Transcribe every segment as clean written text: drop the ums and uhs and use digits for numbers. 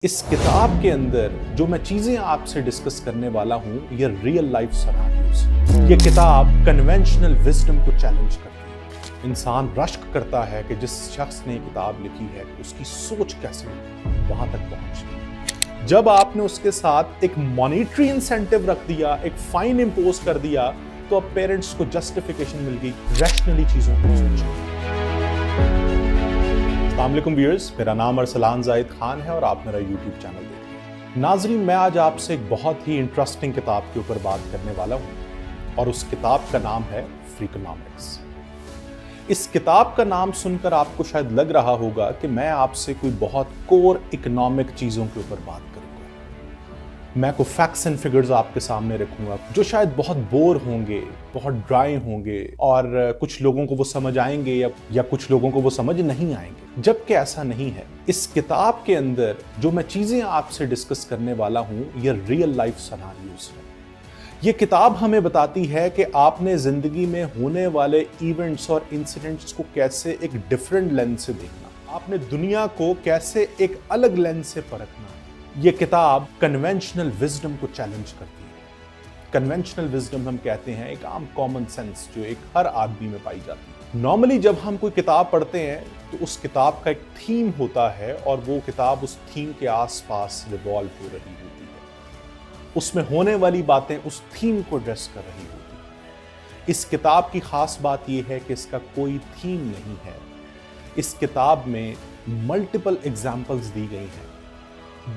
इस किताब के अंदर जो मैं चीजें आपसे डिस्कस करने वाला हूं ये रियल लाइफ सिनेरियोज। ये किताब कन्वेंशनल विजडम को चैलेंज करती है। इंसान रश्क करता है कि जिस शख्स ने किताब लिखी है उसकी सोच कैसे वहां तक पहुंची। जब आपने उसके साथ एक मॉनेटरी इंसेंटिव रख दिया, एक फाइन इंपोज कर दिया, तो अब पेरेंट्स को जस्टिफिकेशन मिल गई रैशनली चीजों को सोचने। अस्सलाम वालेकुम व्यूअर्स, मेरा नाम अरसलान जाहिद खान है और आप मेरा यूट्यूब चैनल देख रहे हैं। नाज़रीन, मैं आज आपसे एक बहुत ही इंटरेस्टिंग किताब के ऊपर बात करने वाला हूं और उस किताब का नाम है फ्रीकोनॉमिक्स। इस किताब का नाम सुनकर आपको शायद लग रहा होगा कि मैं आपसे कोई बहुत कोर इकोनॉमिक चीज़ों के ऊपर बात करूंगा। मैं कोई फैक्ट्स एंड फिगर्स आपके सामने रखूंगा जो शायद बहुत बोर होंगे, बहुत ड्राई होंगे और कुछ लोगों को वो समझ आएंगे या कुछ लोगों को वो समझ नहीं आएंगे, जबकि ऐसा नहीं है। इस किताब के अंदर जो मैं चीज़ें आपसे डिस्कस करने वाला हूं ये रियल लाइफ सिनेरियोज है। ये किताब हमें बताती है कि आपने ज़िंदगी में होने वाले इवेंट्स और इंसिडेंट्स को कैसे एक डिफरेंट लेंस से देखना, आपने दुनिया को कैसे एक अलग लेंस से परखना। ये किताब कन्वेंशनल विजडम को चैलेंज करती है। कन्वेंशनल विजडम हम कहते हैं एक आम कॉमन सेंस जो एक हर आदमी में पाई जाती है। नॉर्मली जब हम कोई किताब पढ़ते हैं तो उस किताब का एक थीम होता है और वो किताब उस थीम के आसपास रिवॉल्व हो रही होती है। उसमें होने वाली बातें उस थीम को एड्रेस कर रही होती है। इस किताब की खास बात यह है कि इसका कोई थीम नहीं है। इस किताब में मल्टीपल एग्जाम्पल्स दी गई हैं।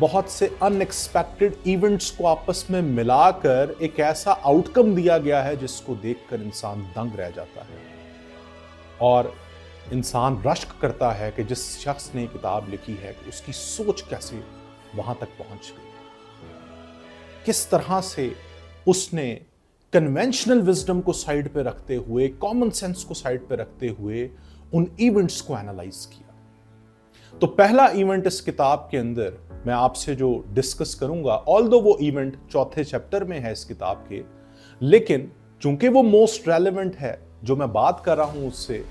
बहुत से अनएक्सपेक्टेड इवेंट्स को आपस में मिलाकर एक ऐसा आउटकम दिया गया है जिसको देखकर इंसान दंग रह जाता है और इंसान रश्क करता है कि जिस शख्स ने किताब लिखी है उसकी सोच कैसे वहां तक पहुंच गई, किस तरह से उसने कन्वेंशनल विजडम को साइड पे रखते हुए, कॉमन सेंस को साइड पे रखते हुए उन इवेंट्स को एनालाइज किया। तो पहला इवेंट इस किताब के अंदर मैं आपसे जो डिस्कस करूंगा, ऑल्दो वो इवेंट चौथे चैप्टर में है इस किताब के, लेकिन चूंकि वो मोस्ट रेलेवेंट है जो मैं बात कर रहा हूं उससे,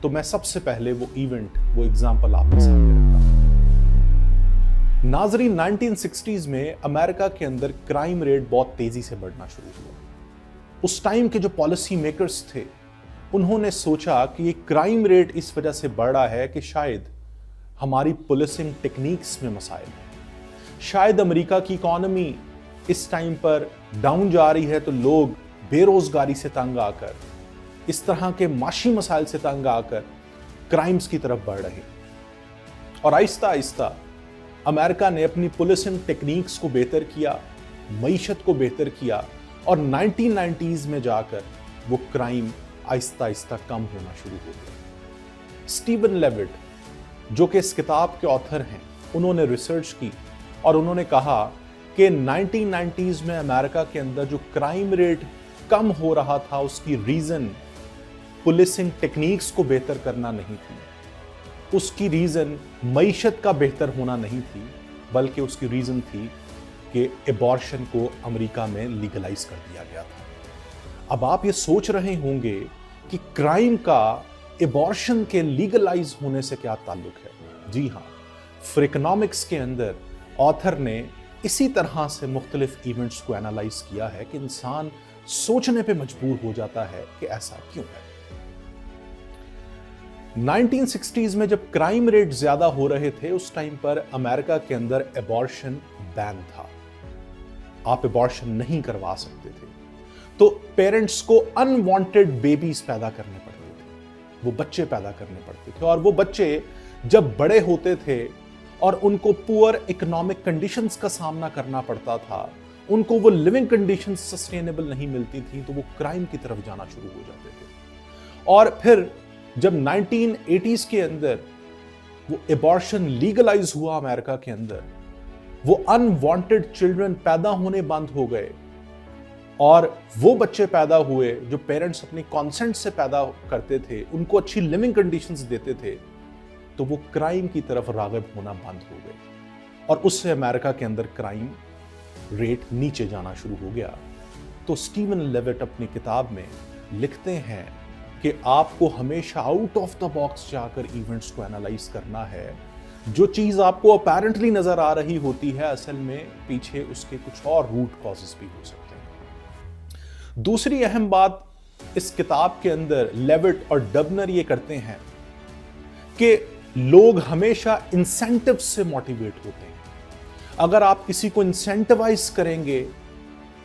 तो मैं सबसे पहले वो इवेंट, वो एग्जांपल आपके सामने रखता हूं। नाज़रीन, 1960s में अमेरिका के अंदर क्राइम रेट बहुत तेजी से बढ़ना शुरू हुआ। उस टाइम के जो पॉलिसी मेकर्स थे उन्होंने सोचा कि ये क्राइम रेट इस वजह से बढ़ रहा है कि शायद हमारी पुलिसिंग टेक्निक्स में मसाइल हैं। शायद अमेरिका की इकॉनमी इस टाइम पर डाउन जा रही है तो लोग बेरोजगारी से तंग आकर, इस तरह के माशी मसाइल से तंग आकर क्राइम्स की तरफ बढ़ रहे हैं। और आहिस्ता आहिस्ता अमेरिका ने अपनी पुलिसिंग टेक्निक्स को बेहतर किया, मईशत को बेहतर किया और 1990s में जाकर वो क्राइम आहिस्ता आहिस्ता कम होना शुरू हो गया। स्टीवन लेविट, जो कि इस किताब के ऑथर हैं, उन्होंने रिसर्च की और उन्होंने कहा कि 1990s में अमेरिका के अंदर जो क्राइम रेट कम हो रहा था उसकी रीजन पुलिसिंग टेक्निक्स को बेहतर करना नहीं थी, उसकी रीजन मईशत का बेहतर होना नहीं थी, बल्कि उसकी रीजन थी कि एबॉर्शन को अमेरिका में लीगलाइज कर दिया गया था। अब आप ये सोच रहे होंगे कि क्राइम का एबॉर्शन के लीगलाइज होने से क्या ताल्लुक है। जी हाँ, फ्रीकोनॉमिक्स के अंदर ऑथर ने इसी तरह से मुख्तलिफ इवेंट्स को एनालाइज किया है कि इंसान सोचने पे मजबूर हो जाता है कि ऐसा क्यों है। 1960s में जब क्राइम रेट ज्यादा हो रहे थे उस टाइम पर अमेरिका के अंदर एबॉर्शन बैन था। आप एबॉर्शन नहीं करवा सकते थे, तो पेरेंट्स को अनवांटेड बेबीज पैदा करने पड़ते थे, वो बच्चे पैदा करने पड़ते थे और वो बच्चे जब बड़े होते थे और उनको पुअर इकोनॉमिक कंडीशंस का सामना करना पड़ता था, उनको वो लिविंग कंडीशंस सस्टेनेबल नहीं मिलती थी, तो वो क्राइम की तरफ जाना शुरू हो जाते थे। और फिर जब 1980s के अंदर वो एबॉर्शन लीगलाइज हुआ अमेरिका के अंदर, वो अनवांटेड चिल्ड्रन पैदा होने बंद हो गए और वो बच्चे पैदा हुए जो पेरेंट्स अपनी कॉन्सेंट से पैदा करते थे, उनको अच्छी लिविंग कंडीशंस देते थे, तो वो क्राइम की तरफ राग़िब होना बंद हो गए और उससे अमेरिका के अंदर क्राइम रेट नीचे जाना शुरू हो गया। तो स्टीवन लेविट अपनी किताब में लिखते हैं कि आपको हमेशा आउट ऑफ द बॉक्स जाकर इवेंट्स को एनालाइज करना है जो चीज आपको अपैरेंटली नजर आ रही होती है, असल में पीछे उसके कुछ और रूट कॉजेस भी हो सकते हैं। दूसरी अहम बात इस किताब के अंदर लेविट और डबनर ये करते हैं कि लोग हमेशा इंसेंटिव से मोटिवेट होते हैं। अगर आप किसी को इंसेंटिवाइज करेंगे,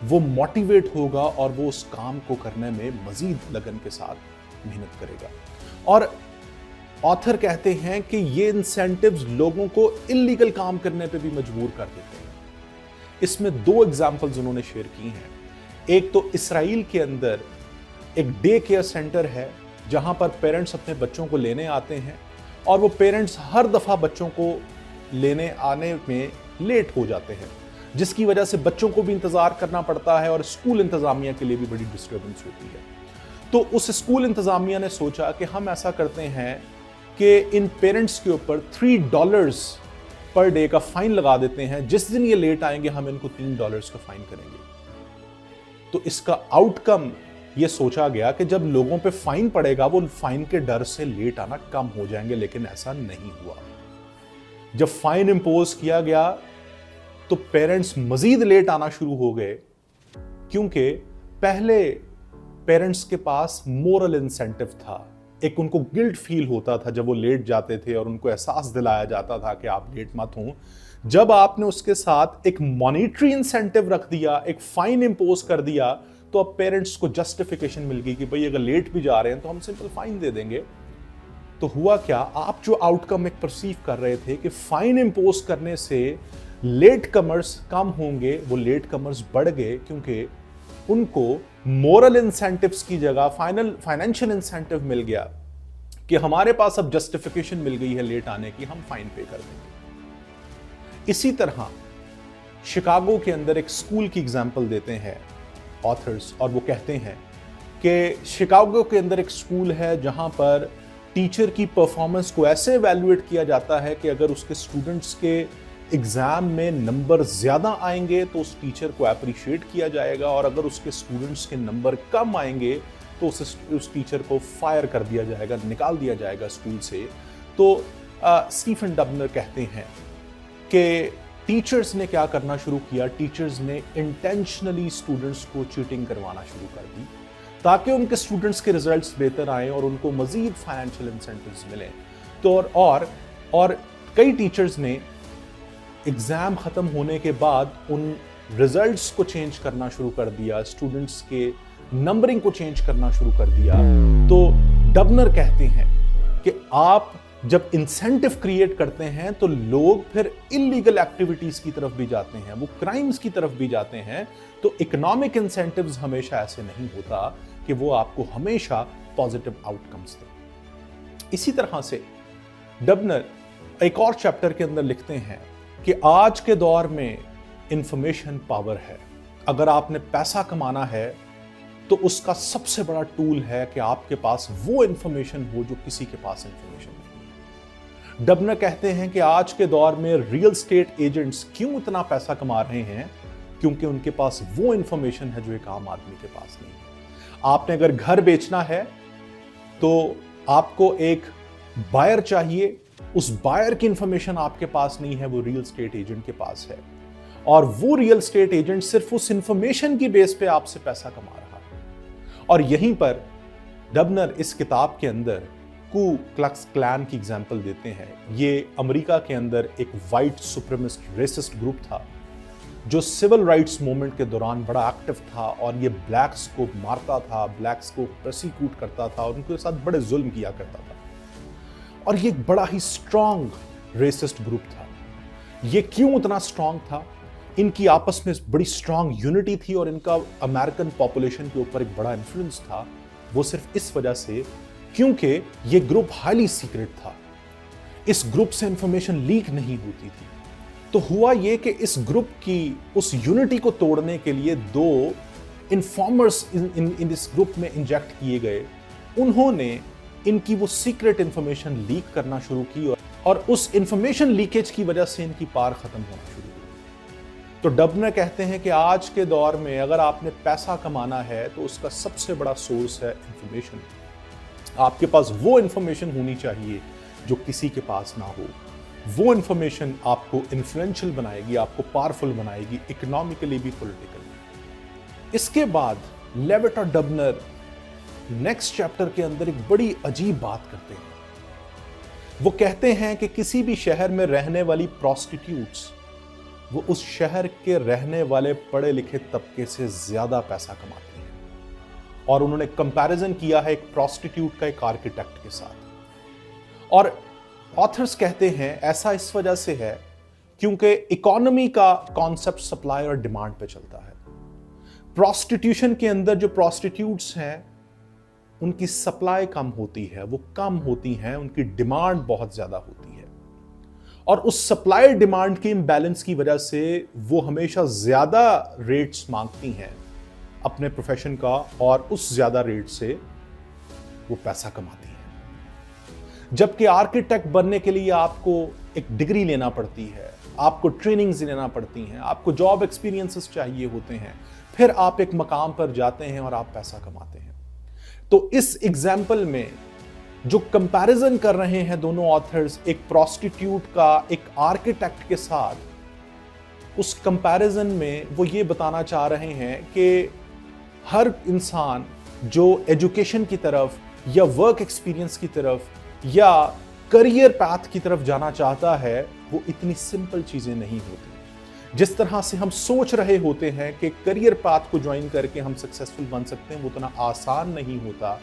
वो मोटिवेट होगा और वो उस काम को करने में मजीद लगन के साथ मेहनत करेगा। और ऑथर कहते हैं कि ये इंसेंटिव्स लोगों को इल्लीगल काम करने पे भी मजबूर कर देते हैं। इसमें 2 एग्जांपल्स उन्होंने शेयर की हैं। एक तो इसराइल के अंदर एक डे केयर सेंटर है जहां पर पेरेंट्स अपने बच्चों को लेने आते हैं और वो पेरेंट्स हर दफा बच्चों को लेने आने में लेट हो जाते हैं, जिसकी वजह से बच्चों को भी इंतजार करना पड़ता है और स्कूल इंतजामिया के लिए भी बड़ी डिस्टर्बेंस होती है। तो उस स्कूल इंतजामिया ने सोचा कि हम ऐसा करते हैं कि इन पेरेंट्स के ऊपर $3 पर डे का फाइन लगा देते हैं। जिस दिन ये लेट आएंगे हम इनको $3 का फाइन करेंगे। तो इसका आउटकम ये सोचा गया कि जब लोगों पे फाइन पड़ेगा वो फाइन के डर से लेट आना कम हो जाएंगे, लेकिन ऐसा नहीं हुआ। जब फाइन इंपोज किया गया तो पेरेंट्स मजीद लेट आना शुरू हो गए, क्योंकि पहले पेरेंट्स के पास मोरल इंसेंटिव था। एक उनको गिल्ट फील होता था जब वो लेट जाते थे और उनको एहसास दिलाया जाता था कि आप लेट मत हों। जब आपने उसके साथ एक मॉनिटरी इंसेंटिव रख दिया, एक फाइन इंपोज कर दिया, तो अब पेरेंट्स को जस्टिफिकेशन मिल गई कि भाई अगर लेट भी जा रहे हैं तो हम सिंपल फाइन दे देंगे। तो हुआ क्या, आप जो आउटकम एक परसीव कर रहे थे कि फाइन इंपोज करने से लेट कमर्स कम होंगे, वो लेट कमर्स बढ़ गए, क्योंकि उनको मोरल इंसेंटिव्स की जगह फाइनेंशियल इंसेंटिव मिल गया कि हमारे पास अब जस्टिफिकेशन मिल गई है लेट आने की, हम फाइन पे कर देंगे। इसी तरह शिकागो के अंदर एक स्कूल की एग्जांपल देते हैं ऑथर्स, और वो कहते हैं कि शिकागो के अंदर एक स्कूल है जहां पर टीचर की परफॉर्मेंस को ऐसे एवेल्युएट किया जाता है कि अगर उसके स्टूडेंट्स के एग्जाम में नंबर ज्यादा आएंगे तो उस टीचर को अप्रिशिएट किया जाएगा, और अगर उसके स्टूडेंट्स के नंबर कम आएंगे तो उस टीचर को फायर कर दिया जाएगा, निकाल दिया जाएगा स्कूल से। तो स्टीफन डबनर कहते हैं कि टीचर्स ने क्या करना शुरू किया, टीचर्स ने इंटेंशनली स्टूडेंट्स को चीटिंग करवाना शुरू कर दी ताकि उनके स्टूडेंट्स के रिजल्ट्स बेहतर आए और उनको मजीद फाइनेंशियल इंसेंटिव्स मिलें। तो और कई टीचर्स ने एग्जाम खत्म होने के बाद उन रिजल्ट्स को चेंज करना शुरू कर दिया, स्टूडेंट्स के नंबरिंग को चेंज करना शुरू कर दिया। तो डबनर कहते हैं कि आप जब इंसेंटिव क्रिएट करते हैं तो लोग फिर इलीगल एक्टिविटीज की तरफ भी जाते हैं, वो क्राइम्स की तरफ भी जाते हैं। तो इकोनॉमिक इंसेंटिव्स हमेशा ऐसे नहीं होता कि वो आपको हमेशा पॉजिटिव आउटकम्स दें। इसी तरह से डबनर एक और चैप्टर के अंदर लिखते हैं कि आज के दौर में इंफॉर्मेशन पावर है। अगर आपने पैसा कमाना है तो उसका सबसे बड़ा टूल है कि आपके पास वो इंफॉर्मेशन हो जो किसी के पास इंफॉर्मेशन नहीं है। डबनर कहते हैं कि आज के दौर में रियल एस्टेट एजेंट्स क्यों इतना पैसा कमा रहे हैं, क्योंकि उनके पास वो इंफॉर्मेशन है जो एक आम आदमी के पास नहीं है। आपने अगर घर बेचना है तो आपको एक बायर चाहिए, उस बायर की इंफॉर्मेशन आपके पास नहीं है, वो रियल एस्टेट एजेंट के पास है, और वो रियल एस्टेट एजेंट सिर्फ उस इंफॉर्मेशन की बेस पे आपसे पैसा कमा रहा है। और यहीं पर डबनर इस किताब के अंदर कू क्लक्स क्लैन की एग्जांपल देते हैं। ये अमेरिका के अंदर एक वाइट सुप्रीमिस्ट रेसिस्ट ग्रुप था जो सिविल राइट्स मूवमेंट के दौरान बड़ा एक्टिव था, और ये ब्लैक्स को मारता था, ब्लैक्स को प्रोसिक्यूट करता था और उनके साथ बड़े जुल्म किया करता था। और ये एक बड़ा ही स्ट्रांग रेसिस्ट ग्रुप था। ये क्यों उतना स्ट्रांग था? इनकी आपस में बड़ी स्ट्रांग यूनिटी थी और इनका अमेरिकन पॉपुलेशन के ऊपर एक बड़ा इन्फ्लुएंस था। वो सिर्फ इस वजह से क्योंकि ये ग्रुप हाईली सीक्रेट था, इस ग्रुप से इंफॉर्मेशन लीक नहीं होती थी। तो हुआ ये कि इस ग्रुप की उस यूनिटी को तोड़ने के लिए 2 इन्फॉर्मर्स इन इस ग्रुप में इंजेक्ट किए गए। उन्होंने इनकी वो सीक्रेट इंफॉर्मेशन लीक करना शुरू की और उस इंफॉर्मेशन लीकेज की वजह से इनकी पार खत्म होना शुरू हुई। तो डबनर कहते हैं कि आज के दौर में अगर आपने पैसा कमाना है तो उसका सबसे बड़ा सोर्स है इंफॉर्मेशन। आपके पास वो इंफॉर्मेशन होनी चाहिए जो किसी के पास ना हो। वो इंफॉर्मेशन आपको इन्फ्लुएंशियल बनाएगी, आपको पावरफुल बनाएगी, इकोनॉमिकली भी, पॉलिटिकली। इसके बाद लेविट और डबनर नेक्स्ट चैप्टर के अंदर एक बड़ी अजीब बात करते हैं। वो कहते हैं कि किसी भी शहर में रहने वाली प्रोस्टिट्यूट्स वो उस शहर के रहने वाले पढ़े लिखे तबके से ज्यादा पैसा कमाती हैं। और उन्होंने कंपैरिजन किया है एक प्रोस्टिट्यूट का एक आर्किटेक्ट के साथ। और ऑथर्स कहते हैं ऐसा इस वजह से है क्योंकि इकोनॉमी का कॉन्सेप्ट सप्लाई और डिमांड पे चलता है। प्रोस्टिट्यूशन के अंदर जो प्रोस्टिट्यूट्स हैं उनकी सप्लाई कम होती है, वो कम होती हैं, उनकी डिमांड बहुत ज्यादा होती है। और उस सप्लाई डिमांड के इम्बैलेंस की वजह से वो हमेशा ज्यादा रेट्स मांगती हैं अपने प्रोफेशन का, और उस ज्यादा रेट से वो पैसा कमाती हैं। जबकि आर्किटेक्ट बनने के लिए आपको एक डिग्री लेना पड़ती है, आपको ट्रेनिंग्स लेना पड़ती हैं, आपको जॉब एक्सपीरियंसेस चाहिए होते हैं, फिर आप एक मकाम पर जाते हैं और आप पैसा कमाते हैं। तो इस एग्जाम्पल में जो कंपैरिजन कर रहे हैं दोनों ऑथर्स एक प्रोस्टिट्यूट का एक आर्किटेक्ट के साथ, उस कंपैरिजन में वो ये बताना चाह रहे हैं कि हर इंसान जो एजुकेशन की तरफ या वर्क एक्सपीरियंस की तरफ या करियर पाथ की तरफ जाना चाहता है, वो इतनी सिंपल चीजें नहीं होती। जिस तरह से हम सोच रहे होते हैं कि करियर पाथ को ज्वाइन करके हम सक्सेसफुल बन सकते हैं, वो उतना आसान नहीं होता।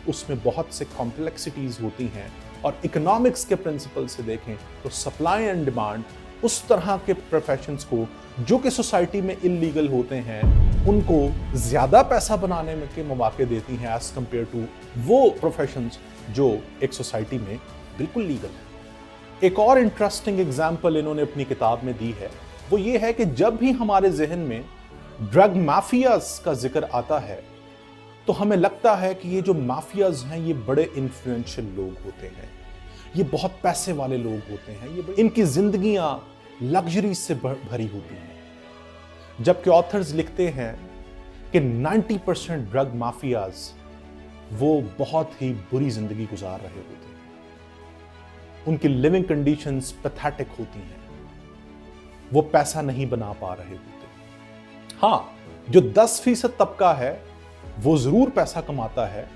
उसमें बहुत से कॉम्प्लेक्सिटीज होती हैं। और इकोनॉमिक्स के प्रिंसिपल से देखें तो सप्लाई एंड डिमांड उस तरह के प्रोफेशंस को जो कि सोसाइटी में इलीगल होते हैं, उनको ज्यादा पैसा बनाने में के मौके देती हैं एज कंपेयर टू वो प्रोफेशंस जो एक सोसाइटी में बिल्कुल लीगल है। एक और इंटरेस्टिंग एग्जाम्पल इन्होंने अपनी किताब में दी है, वो ये है कि जब भी हमारे जहन में ड्रग माफियाज का जिक्र आता है तो हमें लगता है कि ये जो माफियाज हैं ये बड़े इन्फ्लुएंशियल लोग होते हैं, ये बहुत पैसे वाले लोग होते हैं, इनकी जिंदगियां लग्जरी से भरी होती हैं। जबकि ऑथर्स लिखते हैं कि 90% ड्रग माफियाज वो बहुत ही बुरी जिंदगी गुजार रहे होते हैं। उनकी लिविंग कंडीशंस पैथेटिक होती हैं, वो पैसा नहीं बना पा रहे होते। हां, जो 10% तबका है वो जरूर पैसा कमाता है,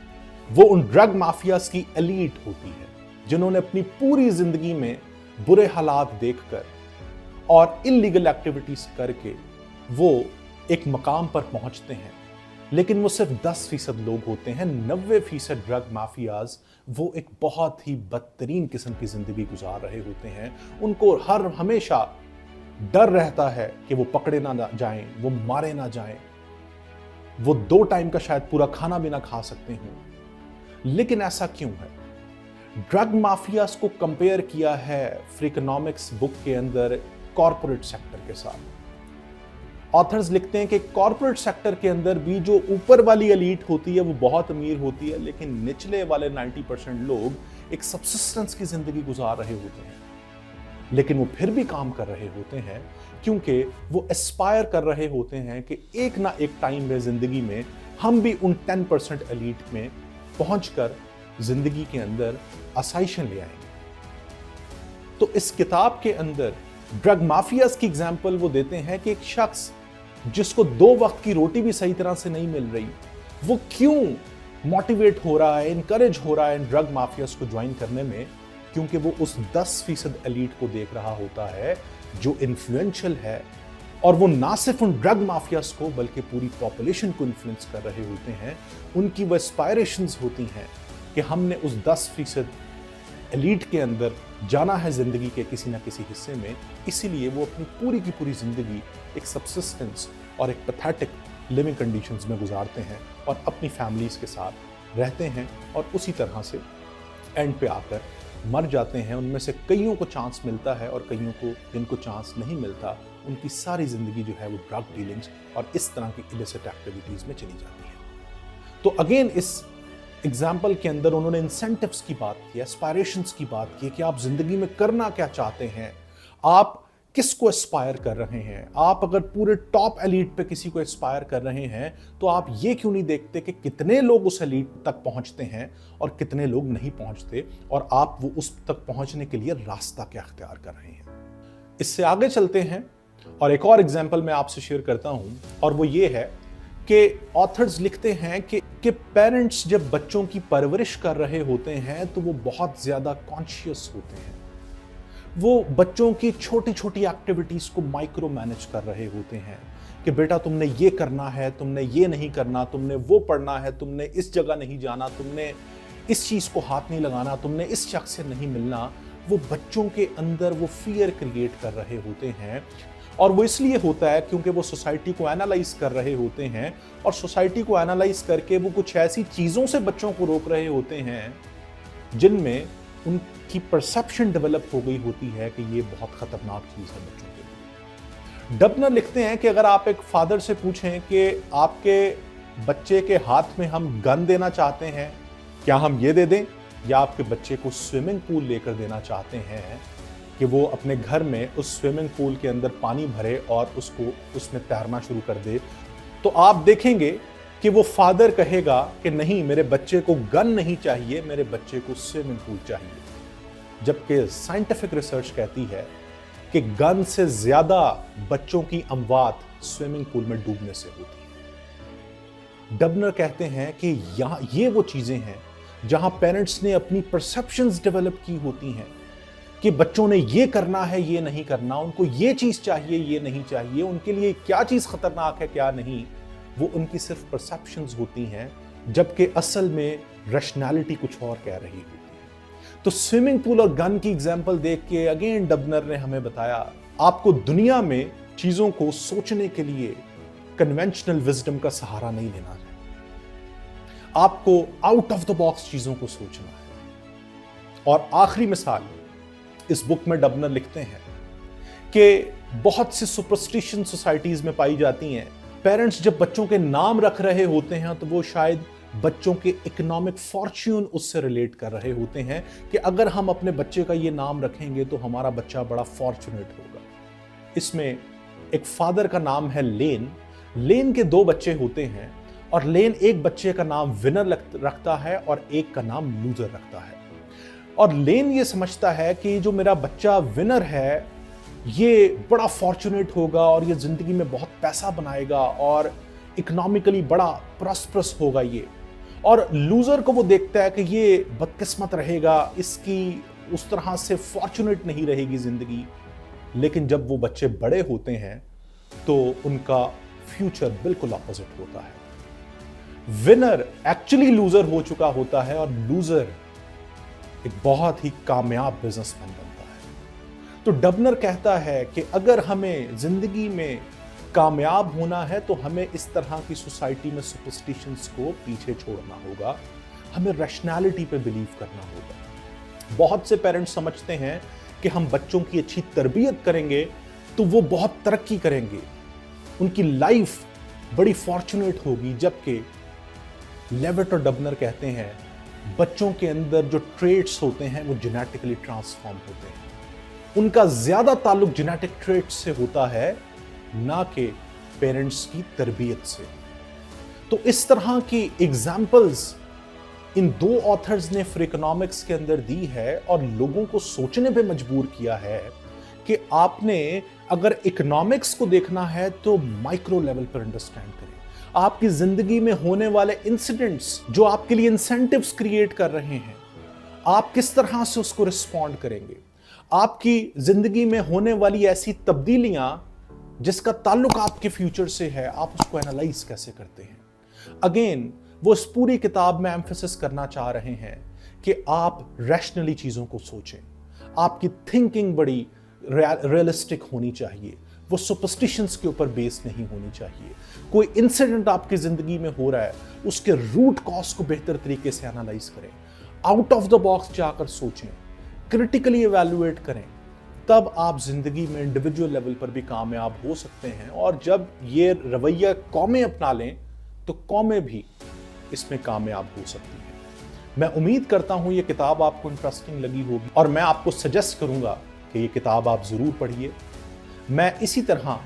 वो उन ड्रग माफियाज की एलीट होती है जिन्होंने अपनी पूरी जिंदगी में बुरे हालात देखकर और इलीगल एक्टिविटीज करके वो एक मकाम पर पहुंचते हैं। लेकिन वो सिर्फ 10% लोग होते हैं। 90% ड्रग माफियाज वो एक बहुत ही बदतरीन किस्म की जिंदगी गुजार रहे होते हैं। उनको हमेशा डर रहता है कि वो पकड़े ना जाएं, वो मारे ना जाएं, वो 2 टाइम का शायद पूरा खाना भी ना खा सकते हों। लेकिन ऐसा क्यों है? ड्रग माफियाज को कंपेयर किया है फ्रीकोनॉमिक्स बुक के अंदर कॉर्पोरेट सेक्टर के साथ। ऑथर्स लिखते हैं कि कॉर्पोरेट सेक्टर के अंदर भी जो ऊपर वाली एलीट होती है वो बहुत अमीर होती है, लेकिन निचले वाले 90% लोग एक सबसिस्टेंस की जिंदगी गुजार रहे होते हैं। लेकिन वो फिर भी काम कर रहे होते हैं क्योंकि वो एस्पायर कर रहे होते हैं कि एक ना एक टाइम में जिंदगी में हम भी उन 10% एलीट में पहुंचकर जिंदगी के अंदर आसाइशन ले आएंगे। तो इस किताब के अंदर ड्रग माफियाज की एग्जाम्पल वो देते हैं कि एक शख्स जिसको 2 वक्त की रोटी भी सही तरह से नहीं मिल रही, वो क्यों मोटिवेट हो रहा है, इनकरेज हो रहा है ड्रग माफियाज को ज्वाइन करने में? क्योंकि वो उस 10% एलीट को देख रहा होता है जो इन्फ्लुएंशियल है, और वो ना सिर्फ उन ड्रग माफियाज को बल्कि पूरी पॉपुलेशन को इन्फ्लुएंस कर रहे होते हैं। उनकी वो एस्पायरेशंस होती हैं कि हमने उस 10% एलीट के अंदर जाना है जिंदगी के किसी ना किसी हिस्से में। इसीलिए वो अपनी पूरी की पूरी जिंदगी एक सबसिस्टेंस और एक पैथेटिक लिविंग कंडीशंस में गुजारते हैं और अपनी फैमिलीज के साथ रहते हैं, और उसी तरह से एंड पे आकर मर जाते हैं। उनमें से कईयों को चांस मिलता है और कईयों को जिनको चांस नहीं मिलता, उनकी सारी जिंदगी जो है वो ड्रग डीलिंग्स और इस तरह की इलिसिट एक्टिविटीज में चली जाती है। तो अगेन इस एग्जाम्पल के अंदर उन्होंने इंसेंटिव्स की बात की, एस्पायरेशंस की बात की कि आप जिंदगी में करना क्या चाहते हैं, आप किस को एस्पायर कर रहे हैं। आप अगर पूरे टॉप एलीट पे किसी को एस्पायर कर रहे हैं तो आप ये क्यों नहीं देखते कि कितने लोग उस एलीट तक पहुंचते हैं और कितने लोग नहीं पहुंचते, और आप वो उस तक पहुंचने के लिए रास्ता क्या अख्तियार कर रहे हैं। इससे आगे चलते हैं और एक और एग्जाम्पल मैं आपसे शेयर करता हूं, और वो ये है कि ऑथर्स लिखते हैं कि पेरेंट्स जब बच्चों की परवरिश कर रहे होते हैं तो वो बहुत ज्यादा कॉन्शियस होते हैं। वो बच्चों की छोटी छोटी एक्टिविटीज को माइक्रो मैनेज कर रहे होते हैं कि बेटा तुमने ये करना है, तुमने ये नहीं करना, तुमने वो पढ़ना है, तुमने इस जगह नहीं जाना, तुमने इस चीज को हाथ नहीं लगाना, तुमने इस शख्स से नहीं मिलना। वो बच्चों के अंदर वो फियर क्रिएट कर रहे होते हैं, और वो इसलिए होता है क्योंकि वो सोसाइटी को एनालाइज कर रहे होते हैं, और सोसाइटी को एनालाइज करके वो कुछ ऐसी चीजों से बच्चों को रोक रहे होते हैं जिनमें उनकी परसेप्शन डेवलप हो गई होती है कि ये बहुत खतरनाक चीज है बच्चों के लिए। डबनर लिखते हैं कि अगर आप एक फादर से पूछें कि आपके बच्चे के हाथ में हम गन देना चाहते हैं, क्या हम ये दे दें, या आपके बच्चे को स्विमिंग पूल लेकर देना चाहते हैं कि वो अपने घर में उस स्विमिंग पूल के अंदर पानी भरे और उसको उसमें तैरना शुरू कर दे, तो आप देखेंगे कि वो फादर कहेगा कि नहीं, मेरे बच्चे को गन नहीं चाहिए, मेरे बच्चे को स्विमिंग पूल चाहिए। जबकि साइंटिफिक रिसर्च कहती है कि गन से ज्यादा बच्चों की अमवात स्विमिंग पूल में डूबने से होती है। डबनर कहते हैं कि यहां ये वो चीजें हैं जहां पेरेंट्स ने अपनी परसेप्शंस डेवलप की होती हैं कि बच्चों ने ये करना है, ये नहीं करना, उनको ये चीज चाहिए, ये नहीं चाहिए, उनके लिए क्या चीज खतरनाक है, क्या नहीं। वो उनकी सिर्फ परसेप्शंस होती हैं, जबकि असल में रैशनैलिटी कुछ और कह रही होती है। तो स्विमिंग पूल और गन की एग्जांपल देख के अगेन डबनर ने हमें बताया, आपको दुनिया में चीजों को सोचने के लिए कन्वेंशनल विजडम का सहारा नहीं लेना है, आपको आउट ऑफ द बॉक्स चीजों को सोचना है। और आखिरी मिसाल इस बुक में डबनर लिखते हैं कि बहुत सी सुपरस्टिशन सोसाइटीज में पाई जाती हैं। पेरेंट्स जब बच्चों के नाम रख रहे होते हैं तो वो शायद बच्चों के इकोनॉमिक फॉर्च्यून उससे रिलेट कर रहे होते हैं कि अगर हम अपने बच्चे का ये नाम रखेंगे तो हमारा बच्चा बड़ा फॉर्चुनेट होगा। इसमें एक फादर का नाम है लेन। लेन के 2 बच्चे होते हैं और लेन एक बच्चे का नाम विनर रखता है और एक का नाम लूजर रखता है। और लेन ये समझता है कि जो मेरा बच्चा विनर है ये बड़ा फॉर्चुनेट होगा और ये जिंदगी में बहुत पैसा बनाएगा और इकोनॉमिकली बड़ा प्रॉस्परस होगा ये। और लूजर को वो देखता है कि ये बदकिस्मत रहेगा, इसकी उस तरह से फॉर्चुनेट नहीं रहेगी जिंदगी। लेकिन जब वो बच्चे बड़े होते हैं तो उनका फ्यूचर बिल्कुल अपोजिट होता है। विनर एक्चुअली लूजर हो चुका होता है और लूजर एक बहुत ही कामयाब बिजनेसमैन बनता है। तो डबनर कहता है कि अगर हमें जिंदगी में कामयाब होना है तो हमें इस तरह की सोसाइटी में सुपरस्टिशंस को पीछे छोड़ना होगा, हमें रैशनैलिटी पे बिलीव करना होगा। बहुत से पेरेंट्स समझते हैं कि हम बच्चों की अच्छी तरबियत करेंगे तो वो बहुत तरक्की करेंगे, उनकी लाइफ बड़ी फॉर्चुनेट होगी। जबकि लेविट और डबनर कहते हैं बच्चों के अंदर जो ट्रेट्स होते हैं वो जेनेटिकली ट्रांसफॉर्म होते हैं, उनका ज्यादा ताल्लुक जेनेटिक ट्रेट्स से होता है ना कि पेरेंट्स की तरबियत से। तो इस तरह की एग्जाम्पल्स इन 2 ऑथर्स ने फ्री इकोनॉमिक्स के अंदर दी है और लोगों को सोचने पे मजबूर किया है कि आपने अगर इकोनॉमिक्स को देखना है तो माइक्रो लेवल पर अंडरस्टैंड करें। आपकी जिंदगी में होने वाले इंसिडेंट्स जो आपके लिए इंसेंटिव्स क्रिएट कर रहे हैं, आप किस तरह से उसको रिस्पॉन्ड करेंगे। आपकी जिंदगी में होने वाली ऐसी तब्दीलियां जिसका ताल्लुक आपके फ्यूचर से है, आप उसको एनालाइज कैसे करते हैं। अगेन वो इस पूरी किताब में एम्फेसिस करना चाह रहे हैं कि आप रैशनली चीजों को सोचें, आपकी थिंकिंग बड़ी रियलिस्टिक होनी चाहिए, वो सुपरस्टिशंस के ऊपर बेस नहीं होनी चाहिए। कोई इंसिडेंट आपकी जिंदगी में हो रहा है, उसके रूट कॉज को बेहतर तरीके से एनालाइज करें, आउट ऑफ द बॉक्स जाकर सोचें, क्रिटिकली इवैल्यूएट करें, तब आप जिंदगी में इंडिविजुअल लेवल पर भी कामयाब हो सकते हैं। और जब ये रवैया कौमें अपना लें तो कौमें भी इसमें कामयाब हो सकती हैं। मैं उम्मीद करता हूं ये किताब आपको इंटरेस्टिंग लगी होगी और मैं आपको सजेस्ट करूंगा कि ये किताब आप जरूर पढ़िए। میں اسی طرح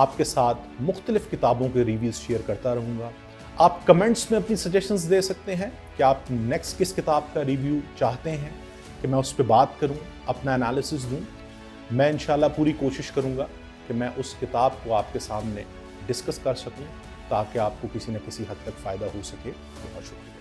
آپ کے ساتھ مختلف کتابوں کے ریویوز شیئر کرتا رہوں گا. آپ کمنٹس میں اپنی سجیشنز دے سکتے ہیں کہ آپ نیکسٹ کس کتاب کا ریویو چاہتے ہیں کہ میں اس پہ بات کروں, اپنا انالیسس دوں. میں انشاءاللہ پوری کوشش کروں گا کہ میں اس کتاب کو آپ کے سامنے ڈسکس کر سکوں تاکہ آپ کو کسی نہ کسی حد تک فائدہ ہو سکے. بہت شکریہ.